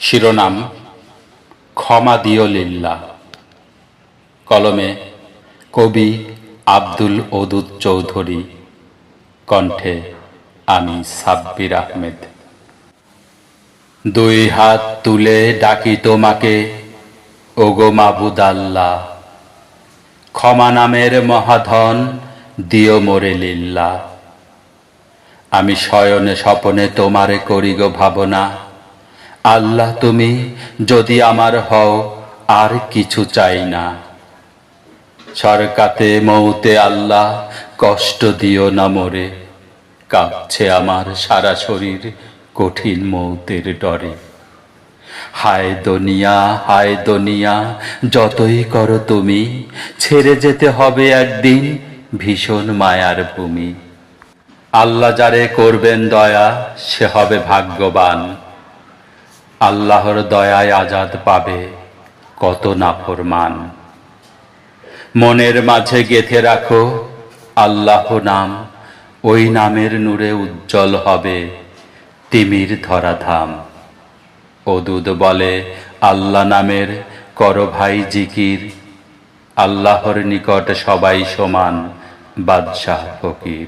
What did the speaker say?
শিরোনাম ক্ষমা দিও লিল্লাহ। কলমে কবি আব্দুল ওদুদ চৌধুরী, কণ্ঠে আমি সাব্বির আহমেদ। দুই হাত তুলে ডাকি তোমাকে, ওগো মাবুদ আল্লাহ, ক্ষমা নামের মহাধন দিও মোরে লিল্লাহ। আমি শয়নে স্বপনে তোমারে করি গো ভাবনা, আল্লাহ তুমি যদি আমার হও আর কিছু চাই না। সরকাতে মৌতে আল্লাহ কষ্ট দিও না মোরে, কাঁপছে আমার সারা শরীর কঠিন মৌতের ডরে। হায় দুনিয়া যতই করো তুমি, ছেড়ে যেতে হবে একদিন ভীষণ মায়ার ভূমি। আল্লাহ যারে করবেন দয়া সে হবে ভাগ্যবান, আল্লাহর দয়ায় আজাদ পাবে কত নাফরমান। মনের মাঝে গেঁথে রাখো আল্লাহ নাম, ওই নামের নূরে উজ্জ্বল হবে তিমির ধরাধাম। ওদুদ বলে আল্লাহ নামের করো ভাই জিকির, আল্লাহর নিকট সবাই সমান, বাদশাহ ফকির।